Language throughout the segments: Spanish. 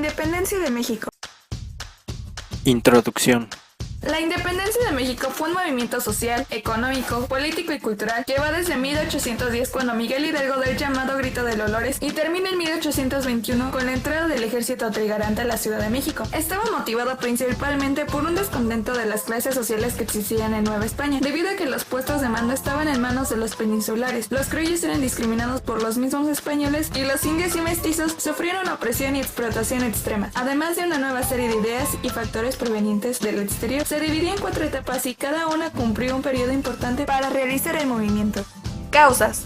Independencia de México. Introducción. La independencia de México fue un movimiento social, económico, político y cultural que va desde 1810 cuando Miguel Hidalgo da el llamado Grito de Dolores y termina en 1821 con la entrada del ejército trigarante a la Ciudad de México. Estaba motivado principalmente por un descontento de las clases sociales que existían en Nueva España, debido a que los puestos de mando estaban en manos de los peninsulares. Los criollos eran discriminados por los mismos españoles y los indios y mestizos sufrieron opresión y explotación extrema, además de una nueva serie de ideas y factores provenientes del exterior. Se dividía en 4 etapas y cada una cumplió un periodo importante para realizar el movimiento. Causas.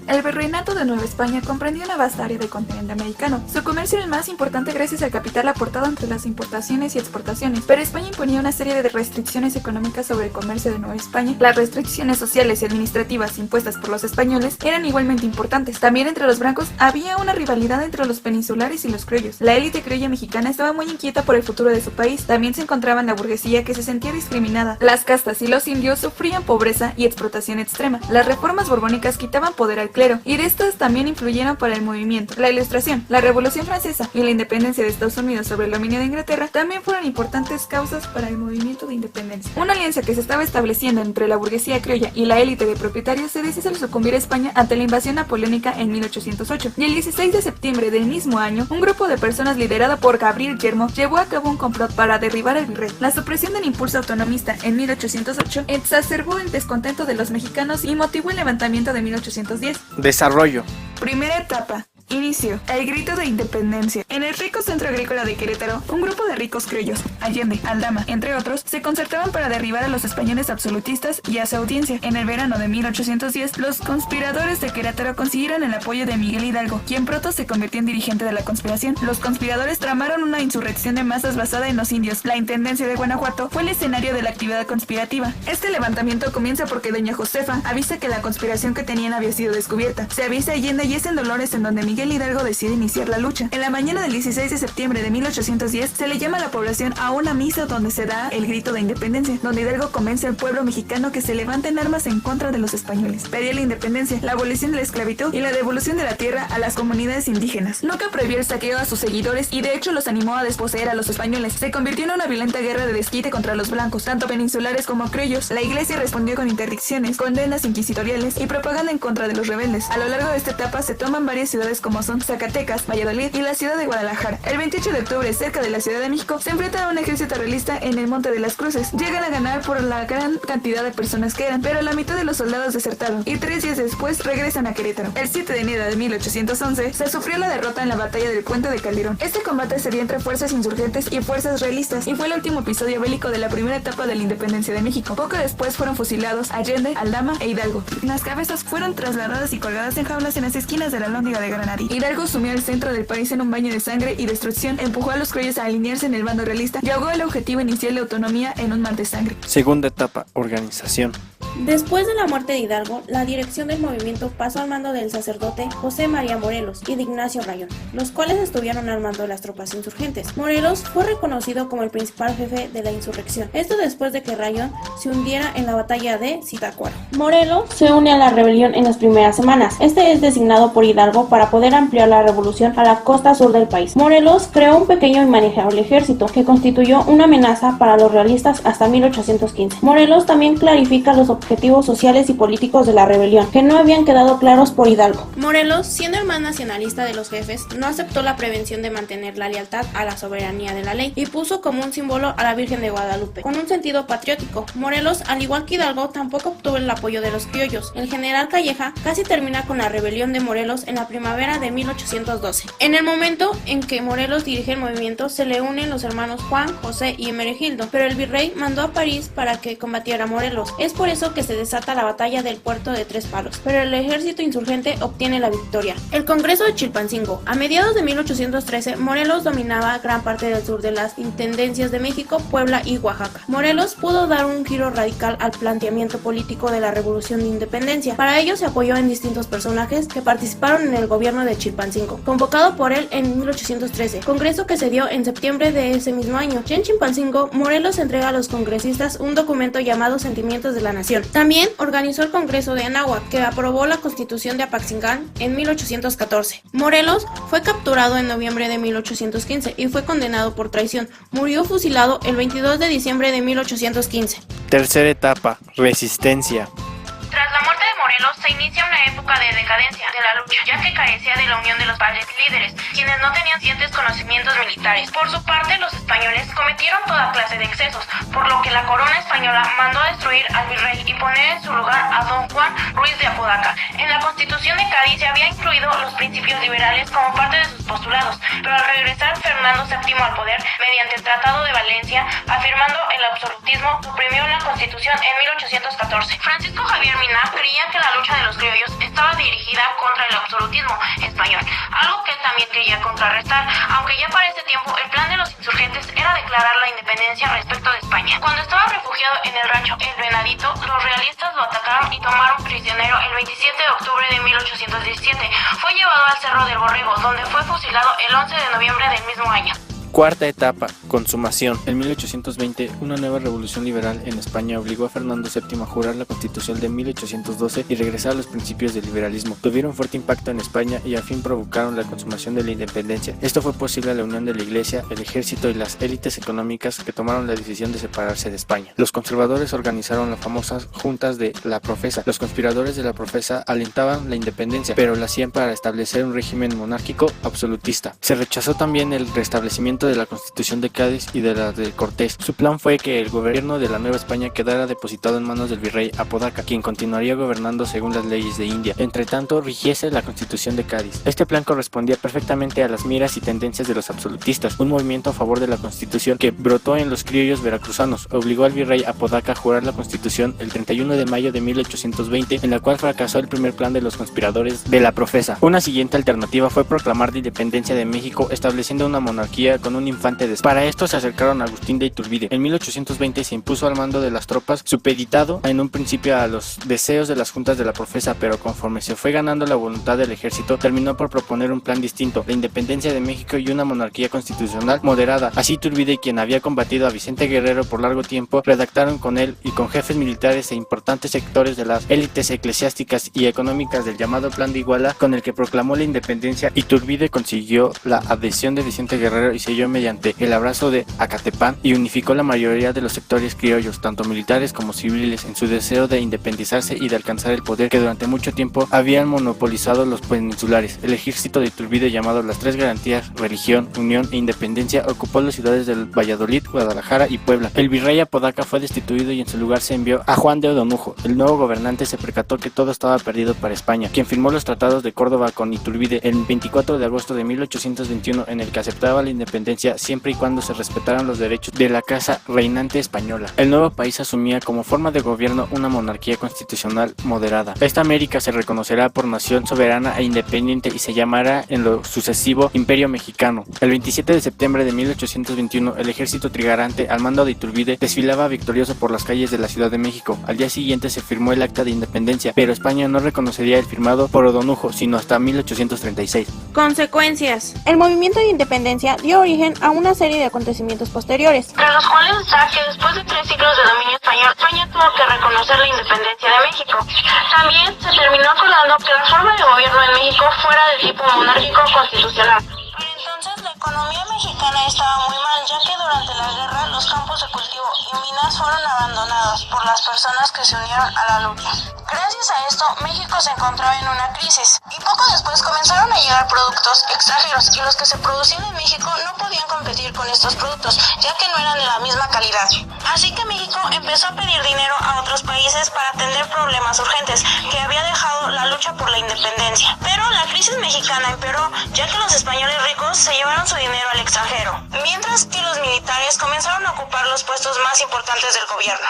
El virreinato de Nueva España comprendía una vasta área del continente americano. Su comercio era el más importante gracias al capital aportado entre las importaciones y exportaciones, pero España imponía una serie de restricciones económicas sobre el comercio de Nueva España. Las restricciones sociales y administrativas impuestas por los españoles eran igualmente importantes. También entre los blancos había una rivalidad entre los peninsulares y los criollos. La élite criolla mexicana estaba muy inquieta por el futuro de su país. También se encontraba la burguesía que se sentía discriminada. Las castas y los indios sufrían pobreza y explotación extrema. Las reformas borbónicas quitaban poder al clero, y de estas también influyeron para el movimiento. La Ilustración, la Revolución Francesa y la independencia de Estados Unidos sobre el dominio de Inglaterra también fueron importantes causas para el movimiento de independencia. Una alianza que se estaba estableciendo entre la burguesía criolla y la élite de propietarios se deshizo al sucumbir a España ante la invasión napoleónica en 1808, y el 16 de septiembre del mismo año, un grupo de personas liderado por Gabriel Yermo llevó a cabo un complot para derribar al virrey. La supresión del impulso autonomista en 1808 exacerbó el descontento de los mexicanos y motivó el levantamiento de 1810. Desarrollo. Primera etapa. Inicio. El grito de independencia. En el rico centro agrícola de Querétaro, un grupo de ricos criollos, Allende, Aldama, entre otros, se concertaban para derribar a los españoles absolutistas y a su audiencia. En el verano de 1810, los conspiradores de Querétaro consiguieron el apoyo de Miguel Hidalgo, quien pronto se convirtió en dirigente de la conspiración. Los conspiradores tramaron una insurrección de masas basada en los indios. La intendencia de Guanajuato fue el escenario de la actividad conspirativa. Este levantamiento comienza porque doña Josefa avisa que la conspiración que tenían había sido descubierta. Se avisa a Allende y es en Dolores en donde Miguel Hidalgo decide iniciar la lucha. En la mañana del 16 de septiembre de 1810 se le llama a la población a una misa donde se da el grito de independencia, donde Hidalgo convence al pueblo mexicano que se levanten armas en contra de los españoles. Pedía la independencia, la abolición de la esclavitud y la devolución de la tierra a las comunidades indígenas. Nunca prohibió el saqueo a sus seguidores y de hecho los animó a desposeer a los españoles. Se convirtió en una violenta guerra de desquite contra los blancos, tanto peninsulares como criollos. La iglesia respondió con interdicciones, condenas inquisitoriales y propaganda en contra de los rebeldes. A lo largo de esta etapa se toman varias ciudades como son Zacatecas, Valladolid y la ciudad de Guadalajara. El 28 de octubre, cerca de la Ciudad de México, se enfrentan a un ejército realista en el Monte de las Cruces. Llegan a ganar por la gran cantidad de personas que eran, pero la mitad de los soldados desertaron y 3 días después regresan a Querétaro. El 7 de enero de 1811 se sufrió la derrota en la batalla del Puente de Calderón. Este combate se dio entre fuerzas insurgentes y fuerzas realistas y fue el último episodio bélico de la primera etapa de la independencia de México. Poco después fueron fusilados Allende, Aldama e Hidalgo. Las cabezas fueron trasladadas y colgadas en jaulas en las esquinas de la Lóndiga de Granadí. Hidalgo sumió al centro del país en un baño de sangre y destrucción, empujó a los criollos a alinearse en el bando realista y ahogó el objetivo inicial de autonomía en un mar de sangre. Segunda etapa. Organización. Después de la muerte de Hidalgo, la dirección del movimiento pasó al mando del sacerdote José María Morelos y de Ignacio Rayón, los cuales estuvieron armando las tropas insurgentes. Morelos fue reconocido como el principal jefe de la insurrección, esto después de que Rayón se hundiera en la batalla de Zitácuaro. Morelos se une a la rebelión en las primeras semanas. Este es designado por Hidalgo para poder ampliar la revolución a la costa sur del país. Morelos creó un pequeño y manejable ejército que constituyó una amenaza para los realistas hasta 1815. Morelos también clarifica los objetivos sociales y políticos de la rebelión, que no habían quedado claros por Hidalgo. Morelos, siendo el más nacionalista de los jefes, no aceptó la prevención de mantener la lealtad a la soberanía de la ley y puso como un símbolo a la Virgen de Guadalupe, con un sentido patriótico. Morelos, al igual que Hidalgo, tampoco obtuvo el apoyo de los criollos. El general Calleja casi termina con la rebelión de Morelos en la primavera de 1812. En el momento en que Morelos dirige el movimiento, se le unen los hermanos Juan, José y Hermenegildo, pero el virrey mandó a París para que combatiera a Morelos. Es por eso que se desata la batalla del puerto de Tres Palos, pero el ejército insurgente obtiene la victoria. El Congreso de Chilpancingo. A mediados de 1813, Morelos dominaba gran parte del sur de las intendencias de México, Puebla y Oaxaca. Morelos pudo dar un giro radical al planteamiento político de la Revolución de Independencia. Para ello se apoyó en distintos personajes que participaron en el gobierno de Chilpancingo, convocado por él en 1813, congreso que se dio en septiembre de ese mismo año. Ya en Chilpancingo, Morelos entrega a los congresistas un documento llamado Sentimientos de la Nación, Constitución. También organizó el Congreso de Anáhuac, que aprobó la Constitución de Apaxingán en 1814. Morelos fue capturado en noviembre de 1815 y fue condenado por traición. Murió fusilado el 22 de diciembre de 1815. Tercera etapa, resistencia. Tras la muerte de Morelos se inicia una época de decadencia de la lucha, ya que carecía de la unión de los padres líderes, quienes no tenían suficientes conocimientos militares. Por su parte, los españoles cometieron toda clase de excesos, por lo que la corona española mandó a destruir al virrey y poner en su lugar a don Juan Ruiz de Apodaca. En la Constitución de Cádiz se había incluido los principios liberales como parte de sus postulados, pero al regresar Fernando VII al poder, mediante el Tratado de Valencia, afirmando el absolutismo, suprimió la Constitución en 1814. Francisco Javier Mina creía que la lucha de los criollos estaba dirigida contra el absolutismo español, algo que él también quería contrarrestar, aunque ya para ese tiempo el plan de los insurgentes era declarar la independencia respecto de España. Cuando estaba refugiado en el rancho El Venadito, los realistas lo atacaron y tomaron prisionero el 27 de octubre de 1817. Fue llevado al Cerro del Borrego, donde fue fusilado el 11 de noviembre del mismo año. Cuarta etapa, consumación. En 1820, una nueva revolución liberal en España obligó a Fernando VII a jurar la Constitución de 1812 y regresar a los principios del liberalismo. Tuvieron fuerte impacto en España y al fin provocaron la consumación de la independencia. Esto fue posible a la unión de la Iglesia, el ejército y las élites económicas que tomaron la decisión de separarse de España. Los conservadores organizaron las famosas juntas de la Profesa. Los conspiradores de la Profesa alentaban la independencia, pero lo hacían para establecer un régimen monárquico absolutista. Se rechazó también el restablecimiento de la Constitución de Cádiz y de la de Cortés. Su plan fue que el gobierno de la Nueva España quedara depositado en manos del virrey Apodaca, quien continuaría gobernando según las leyes de India. Entre tanto, rigiese la Constitución de Cádiz. Este plan correspondía perfectamente a las miras y tendencias de los absolutistas, un movimiento a favor de la Constitución que brotó en los criollos veracruzanos. Obligó al virrey Apodaca a jurar la Constitución el 31 de mayo de 1820, en la cual fracasó el primer plan de los conspiradores de la Profesa. Una siguiente alternativa fue proclamar la independencia de México, estableciendo una monarquía con un infante de España. Para esto se acercaron a Agustín de Iturbide. En 1820 se impuso al mando de las tropas, supeditado en un principio a los deseos de las juntas de la Profesa, pero conforme se fue ganando la voluntad del ejército, terminó por proponer un plan distinto, la independencia de México y una monarquía constitucional moderada. Así Iturbide, quien había combatido a Vicente Guerrero por largo tiempo, redactaron con él y con jefes militares e importantes sectores de las élites eclesiásticas y económicas del llamado Plan de Iguala, con el que proclamó la independencia. Iturbide consiguió la adhesión de Vicente Guerrero y selló mediante el abrazo de Acatepán y unificó la mayoría de los sectores criollos, tanto militares como civiles, en su deseo de independizarse y de alcanzar el poder que durante mucho tiempo habían monopolizado los peninsulares. El ejército de Iturbide, llamado las Tres Garantías, religión, unión e independencia, ocupó las ciudades de Valladolid, Guadalajara y Puebla. El virrey Apodaca fue destituido y en su lugar se envió a Juan de O'Donojo. El nuevo gobernante se percató que todo estaba perdido para España, quien firmó los tratados de Córdoba con Iturbide el 24 de agosto de 1821, en el que aceptaba la independencia siempre y cuando se respetaran los derechos de la casa reinante española. El nuevo país asumía como forma de gobierno una monarquía constitucional moderada. Esta América se reconocerá por nación soberana e independiente y se llamará en lo sucesivo Imperio Mexicano. El 27 de septiembre de 1821, el ejército trigarante al mando de Iturbide desfilaba victorioso por las calles de la Ciudad de México. Al día siguiente se firmó el acta de independencia, pero España no reconocería el firmado por O'Donojo sino hasta 1836. Consecuencias. El movimiento de independencia dio origen a una serie de acontecimientos posteriores, tras los cuales está que después de 3 siglos de dominio español, España tuvo que reconocer la independencia de México. También se terminó acordando que la forma de gobierno en México fuera de tipo monárquico constitucional. Para entonces la economía mexicana estaba muy mal, ya que durante la guerra los campos de cultivo y minas fueron abandonados por las personas que se unieron a la lucha. Gracias a esto, México se encontraba en una crisis, y poco después comenzaron a llegar productos extranjeros, y los que se producían en México no podían competir con estos productos, ya que no eran de la misma calidad. Así que México empezó a pedir dinero a otros países para atender problemas urgentes que había dejado la lucha por la independencia. Pero la crisis mexicana empeoró, ya que los españoles ricos se llevaron su dinero al extranjero, mientras que los militares comenzaron a ocupar los puestos más importantes del gobierno.